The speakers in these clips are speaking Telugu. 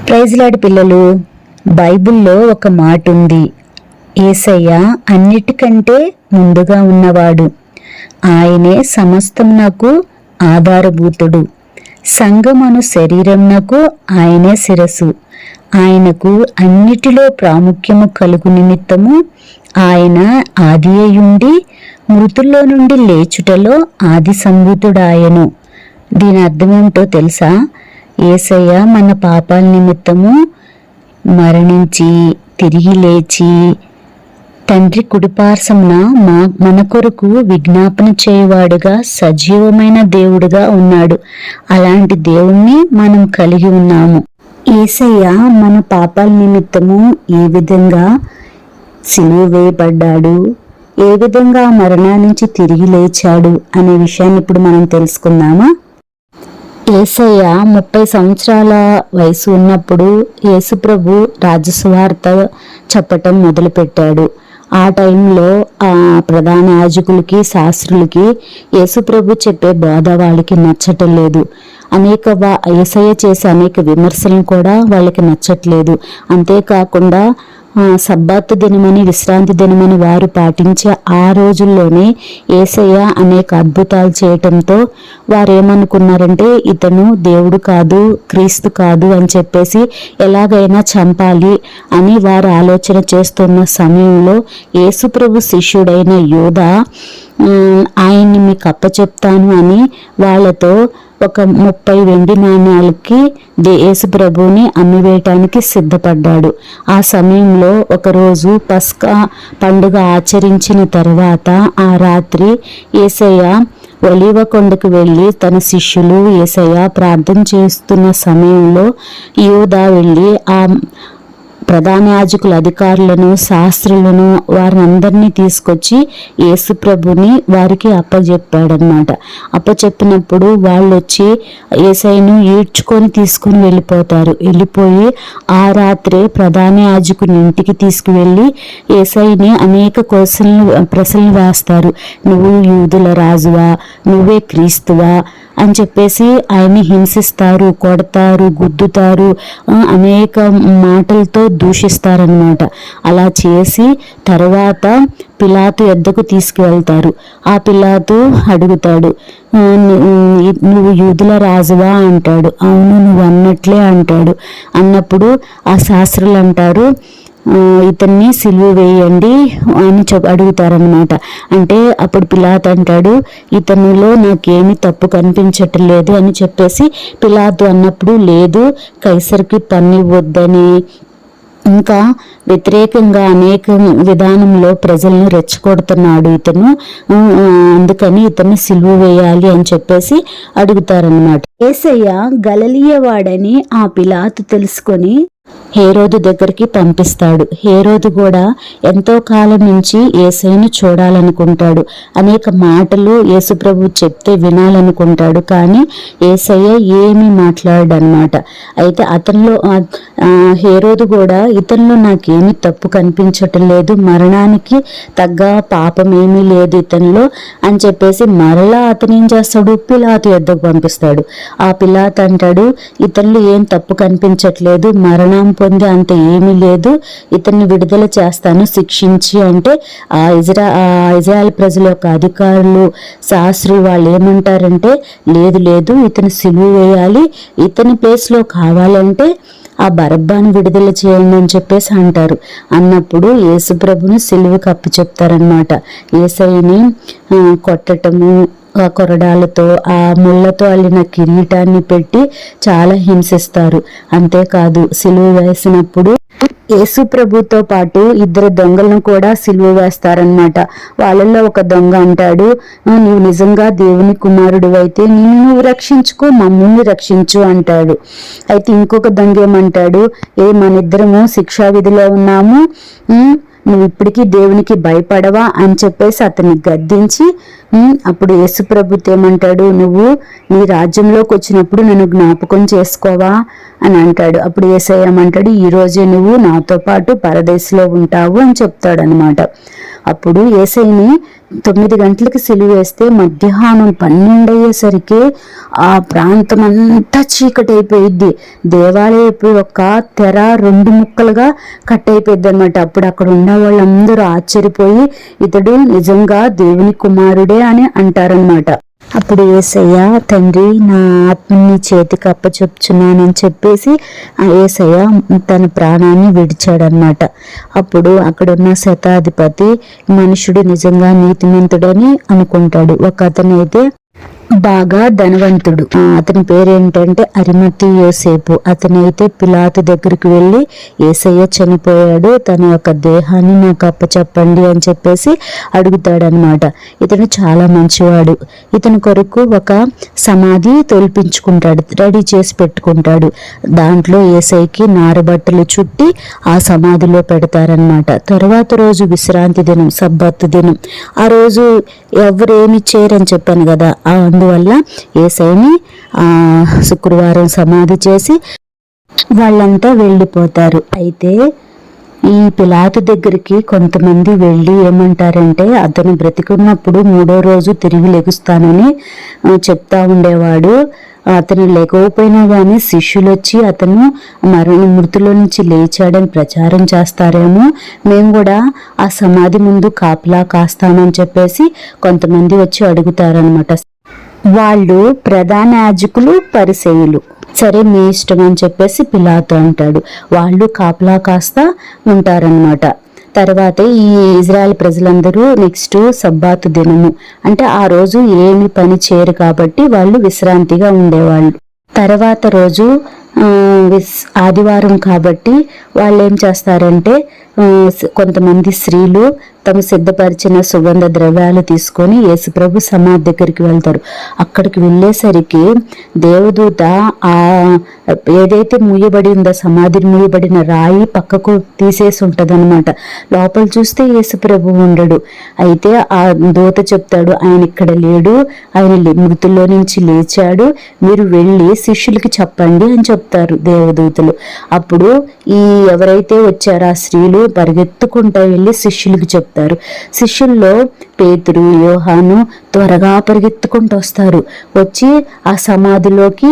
ప్రైజ్ లార్డ్ పిల్లలు, బైబిల్లో ఒక మాట ఉంది. యేసయ్య అన్నిటికంటే ముందుగా ఉన్నవాడు. ఆయనే సమస్తమునకు ఆధారభూతుడు. సంఘమను శరీరమునకు ఆయనే శిరస్సు. ఆయనకు అన్నిటిలో ప్రాముఖ్యము కలుగు నిమిత్తము ఆయన ఆదియుండి మృతుల్లో నుండి లేచుటలో ఆది సంభూతుడాయను. దీని అర్థమేమిటో తెలుసా? యేసయ్య మన పాపాల నిమిత్తము మరణించి తిరిగి లేచి తండ్రి కుడిపార్శ్వమున మన కొరకు విజ్ఞాపన చేయువాడుగా సజీవమైన దేవుడుగా ఉన్నాడు. అలాంటి దేవుణ్ణి మనం కలిగి ఉన్నాము. యేసయ్య మన పాపాల నిమిత్తము ఏ విధంగా సిలువ వేయబడ్డాడు, ఏ విధంగా మరణా నుంచి తిరిగి లేచాడు అనే విషయాన్ని ఇప్పుడు మనం తెలుసుకుందామా? యేసయ్య 30 సంవత్సరాల వయసు ఉన్నప్పుడు యేసుప్రభు రాజసువార్త చెప్పటం మొదలుపెట్టాడు. ఆ టైంలో ప్రధాన యాజకులకి శాస్త్రులకి యేసుప్రభు చెప్పే బోధ వాళ్ళకి నచ్చటం లేదు. యేసయ్య చేసే అనేక విమర్శలను కూడా వాళ్ళకి నచ్చట్లేదు. అంతేకాకుండా సబ్బాతు దినమని, విశ్రాంతి దినమని వారు పాటించే ఆ రోజుల్లోనే యేసయ్య అనేక అద్భుతాలు చేయటంతో వారు ఏమనుకున్నారంటే ఇతను దేవుడు కాదు, క్రీస్తు కాదు అని చెప్పేసి ఎలాగైనా చంపాలి అని వారు ఆలోచన చేస్తున్న సమయంలో యేసుప్రభు శిష్యుడైన యూదా ఆయన్ని మీకు అప్పచెప్తాను అని వాళ్ళతో ఒక 30 వెండి నాణ్యాలకి యేసుప్రభుని అమ్మివేయటానికి సిద్ధపడ్డాడు. ఆ సమయంలో ఒకరోజు పస్కా పండుగ ఆచరించిన తర్వాత ఆ రాత్రి యేసయ్య ఒలీవ కొండకు వెళ్ళి తన శిష్యులు యేసయ్య ప్రార్థన చేస్తున్న సమయంలో యూదా వెళ్ళి ఆ ప్రధాన యాజకుల అధికారులను, శాస్త్రులను వారిని తీసుకొచ్చి యేసుప్రభుని వారికి అప్పచెప్పాడనమాట. అప్పచెప్పినప్పుడు వాళ్ళు వచ్చి యేసయ్యను ఈడ్చుకొని తీసుకొని వెళ్ళిపోయి ఆ రాత్రే ప్రధాన యాజకుని ఇంటికి తీసుకువెళ్ళి యేసయ్యని అనేక ప్రశ్నలు వేస్తారు. నువ్వు యూదుల రాజువా, నువ్వే క్రీస్తువా అని చెప్పేసి ఆయన్ని హింసిస్తారు, కొడతారు, గుద్దుతారు, అనేక మాటలతో దూషిస్తారనమాట. అలా చేసి తర్వాత పిలాతు యొద్దకు తీసుకువెళ్తారు. ఆ పిలాతు అడుగుతాడు, నువ్వు యూదుల రాజువా అంటాడు. అవును, నువ్వు అన్నట్లే అంటాడు. అన్నప్పుడు ఆ శాస్త్రులు అంటారు, ఇతన్ని సిలువ వేయండి అని అడుగుతారనమాట. అంటే అప్పుడు పిలాతు అంటాడు, ఇతనిలో నాకేమీ తప్పు కనిపించటం లేదు అని చెప్పేసి పిలాతు అన్నప్పుడు, లేదు కైసరికి పన్నివ్వద్దని ఇంకా వ్యతిరేకంగా అనేక విధానంలో ప్రజలను రెచ్చగొడుతున్నాడు ఇతను, అందుకని ఇతన్ని సిలువ వేయాలి అని చెప్పేసి అడుగుతారనమాట. యేసయ్య గలిలయవాడని ఆ పిలాతు తెలుసుకొని హేరోదు దగ్గరికి పంపిస్తాడు. హేరోదు కూడా ఎంతో కాలం నుంచి యేసయ్యను చూడాలనుకుంటాడు. అనేక మాటలు యేసుప్రభు చెప్తే వినాలనుకుంటాడు. కానీ యేసయ్య ఏమీ మాట్లాడనమాట. అయితే హేరోదు కూడా ఇతనిలో నాకేమీ తప్పు కనిపించటం లేదు, మరణానికి తగ్గ పాపం ఏమీ లేదు ఇతనిలో అని చెప్పేసి మరలా అతను ఏం చేస్తాడు, పిలాతు యొద్దకు పంపిస్తాడు. ఆ పిలాతు అంటాడు, ఇతనిలో ఏం తప్పు కనిపించట్లేదు, మరణం పొంది అంత ఏమీ లేదు, ఇతన్ని విడుదల చేస్తాను శిక్షించి అంటే ఆ ఇజ్రాయెల్ ప్రజల యొక్క అధికారులు, శాస్త్రులు వాళ్ళు ఏమంటారంటే, లేదు ఇతను సిలువ వేయాలి, ఇతని ప్లేస్లో కావాలంటే ఆ బరబ్బాను విడుదల చేయండి అని చెప్పేసి అంటారు. అన్నప్పుడు యేసుప్రభుని సిలువకు అప్పచెప్తారనమాట. యేసయ్యని కొట్టటము, కొరడాలతో, ఆ ముళ్ళతో అల్లిన కిరీటాన్ని పెట్టి చాలా హింసిస్తారు. అంతేకాదు సిలువ వేసినప్పుడు యేసుప్రభుతో పాటు 2 దొంగలను కూడా సిలువ వేస్తారనమాట. వాళ్ళల్లో ఒక దొంగ అంటాడు, నీవు నిజంగా దేవుని కుమారుడు అయితే నిన్ను నువ్వు రక్షించుకో, మమ్మల్ని రక్షించు అంటాడు. అయితే ఇంకొక దొంగ ఏమంటాడు, మనిద్దరము శిక్షా విధిలో ఉన్నాము, నువ్వు ఇప్పటికీ దేవునికి భయపడవా అని చెప్పేసి అతన్ని గద్దించి అప్పుడు యేసుప్రభు ఏమంటాడు, నువ్వు నీ రాజ్యంలోకి వచ్చినప్పుడు నన్ను జ్ఞాపకం చేసుకోవా అని అంటాడు. అప్పుడు యేసయ్య ఏమంటాడు, ఈ రోజే నువ్వు నాతో పాటు పరదేశంలో ఉంటావు అని చెప్తాడు అనమాట. అప్పుడు యేసయ్యని 9 గంటలకు సిలువ వేస్తే మధ్యాహ్నం 12 అయ్యేసరికి ఆ ప్రాంతం అంతా చీకటి అయిపోయిద్ది. దేవాలయపు ఒక తెర 2 ముక్కలుగా కట్ అయిపోయింది అనమాట. అప్పుడు అక్కడ ఉన్న వాళ్ళందరూ ఆశ్చర్యపోయి ఇతడు నిజంగా దేవుని కుమారుడే అని అంటారనమాట. అప్పుడు యేసయ్య, తండ్రి నా ఆత్మని చేతికి అప్పచెప్చున్నానని చెప్పేసి ఆ యేసయ్య తన ప్రాణాన్ని విడిచాడనమాట. అప్పుడు అక్కడున్న శతాధిపతి మనుషుడు నిజంగా నీతిమంతుడని అనుకుంటాడు. ఒక అతనైతే బాగా ధనవంతుడు, అతని పేరేంటంటే అరిమతి యోసేపు. అతనైతే పిలాతు దగ్గరికి వెళ్ళి యేసయ్య చనిపోయాడు, తన యొక్క దేహాన్ని నాకు అప్పచెప్పండి అని చెప్పేసి అడుగుతాడనమాట. ఇతను చాలా మంచివాడు. ఇతని కొరకు ఒక సమాధి తొలిపించుకుంటాడు, రెడీ చేసి పెట్టుకుంటాడు. దాంట్లో యేసయ్యకి నారబట్టలు చుట్టి ఆ సమాధిలో పెడతారనమాట. తర్వాత రోజు విశ్రాంతి దినం, సబ్బతు దినం. ఆ రోజు ఎవరేమి చేయరని చెప్పాను కదా, అందువల్ల యేసయ్యని శుక్రవారం సమాధి చేసి వాళ్ళంతా వెళ్ళిపోతారు. అయితే ఈ పిలాతు దగ్గరికి కొంతమంది వెళ్ళి ఏమంటారంటే, అతను బ్రతికున్నప్పుడు 3వ రోజు తిరిగి లెగుస్తానని చెప్తా ఉండేవాడు. అతను లేకపోయినా కానీ శిష్యులు వచ్చి అతను మృతుల నుంచి లేచాడని ప్రచారం చేస్తారేమో, మేము కూడా ఆ సమాధి ముందు కాపలా కాస్తామని చెప్పేసి కొంతమంది వచ్చి అడుగుతారనమాట. వాళ్ళు ప్రధాన యాజకులు, పరిసయ్యులు. సరే మీ ఇష్టం అని చెప్పేసి పిలాతు అంటాడు. వాళ్ళు కాపలా కాస్తా ఉంటారనమాట. తర్వాత ఈ ఇజ్రాయెల్ ప్రజలందరూ నెక్స్ట్ సబ్బాతు దినము అంటే ఆ రోజు ఏమి పని చేయరు కాబట్టి వాళ్ళు విశ్రాంతిగా ఉండేవాళ్ళు. తర్వాత రోజు ఆదివారం కాబట్టి వాళ్ళు ఏం చేస్తారంటే, కొంతమంది స్త్రీలు తమ సిద్ధపరిచిన సుగంధ ద్రవ్యాలు తీసుకొని యేసుప్రభు సమాధి దగ్గరికి వెళ్తారు. అక్కడికి వెళ్ళేసరికి దేవదూత ఆ ఏదైతే మూయబడి ఉందో, సమాధిని మూయబడిన రాయి పక్కకు తీసేసి ఉంటది అనమాట. లోపల చూస్తే యేసుప్రభు ఉండడు. అయితే ఆ దూత చెప్తాడు, ఆయన ఇక్కడ లేడు, ఆయన మృతుల్లో నుంచి లేచాడు, మీరు వెళ్ళి శిష్యులకి చెప్పండి అని చెప్తారు దేవదూతలు. అప్పుడు ఈ ఎవరైతే వచ్చారో ఆ స్త్రీలు పరిగెత్తుకుంటూ వెళ్ళి శిష్యులకి చెప్తారు. శిష్యుల్లో పేతురు, యోహాను త్వరగా పరిగెత్తుకుంటూ వస్తారు. వచ్చి ఆ సమాధిలోకి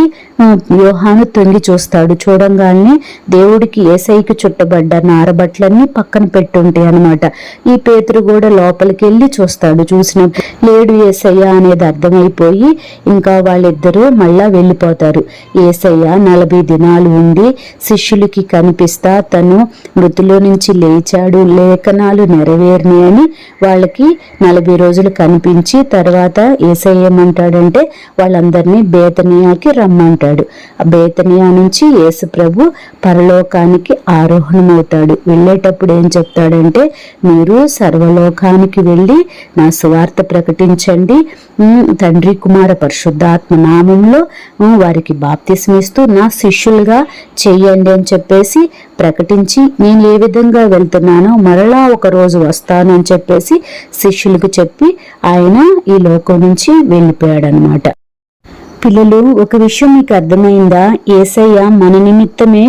యోహాను తొంగి చూస్తాడు. చూడంగానే దేవుడికి యేసయ్యకి చుట్టబడ్డ నారబట్లన్నీ పక్కన పెట్టుంటాయి అనమాట. ఈ పేతురు కూడా లోపలికి వెళ్ళి చూస్తాడు. చూసినప్పుడు లేడు యేసయ్య అనేది అర్థమైపోయి ఇంకా వాళ్ళిద్దరూ మళ్ళా వెళ్ళిపోతారు. యేసయ్య 40 దినాలు ఉండి శిష్యులకి కనిపిస్తా తను మృతులో నుంచి లేచాడు, లేఖనాలు నెరవేరినాయని వాళ్ళకి 40 రోజులు కనిపించి తర్వాత యేసయ్య ఏమంటాడంటే వాళ్ళందరినీ బేతనియాకి రమ్మంటాడు. ఆ బేతనియా నుంచి యేసు ప్రభు పరలోకానికి ఆరోహణమవుతాడు. వెళ్ళేటప్పుడు ఏం చెప్తాడంటే, మీరు సర్వలోకానికి వెళ్ళి నా సువార్త ప్రకటించండి, తండ్రి కుమార పరిశుద్ధాత్మ నామంలో వారికి బాప్తిస్మిస్తూ నా శిష్యులుగా చెయ్యండి అని చెప్పేసి ప్రకటించి, నేను ఏ విధంగా వెళ్తున్నానో మరలా ఒక రోజు వస్తాను అని చెప్పేసి శిష్యులకు చెప్పి ఆయన ఈ లోకం నుంచి వెళ్ళిపోయాడు అనమాట. పిల్లలు, ఒక విషయం మీకు అర్థమైందా? యేసయ్య మన నిమిత్తమే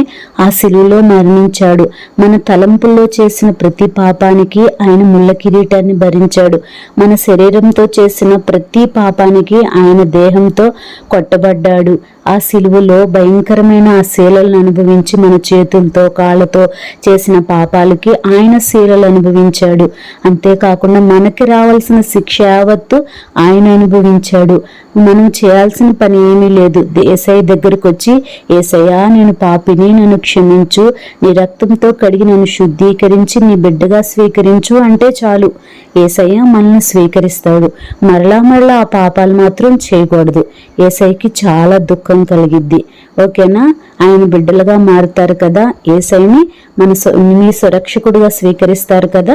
ఆ శిలువలో మరణించాడు. మన తలంపుల్లో చేసిన ప్రతి పాపానికి ఆయన ముళ్ళ కిరీటాన్ని భరించాడు. మన శరీరంతో చేసిన ప్రతి పాపానికి ఆయన దేహంతో కొట్టబడ్డాడు. ఆ శిలువలో భయంకరమైన ఆ శీలలను అనుభవించి మన చేతులతో కాళ్ళతో చేసిన పాపాలకి ఆయన శీలలు అనుభవించాడు. అంతేకాకుండా మనకి రావాల్సిన శిక్ష యావత్తు ఆయన అనుభవించాడు. మనం చేయాల్సిన పని ఏమీ లేదు. యేసయ్య దగ్గరకు వచ్చి, యేసయ్యా నేను పాపిని, నన్ను క్షమించు, నీ రక్తంతో కడిగి నన్ను శుద్ధీకరించి నీ బిడ్డగా స్వీకరించు అంటే చాలు. యేసయ్య మనల్ని స్వీకరిస్తాడు. మరలా ఆ పాపాలు మాత్రం చేయకూడదు. యేసయ్యకి చాలా దుఃఖం కలిగిద్ది. ఓకేనా? ఆయన బిడ్డలుగా మారుతారు కదా, యేసయ్యని మీ సురక్షకుడుగా స్వీకరిస్తారు కదా.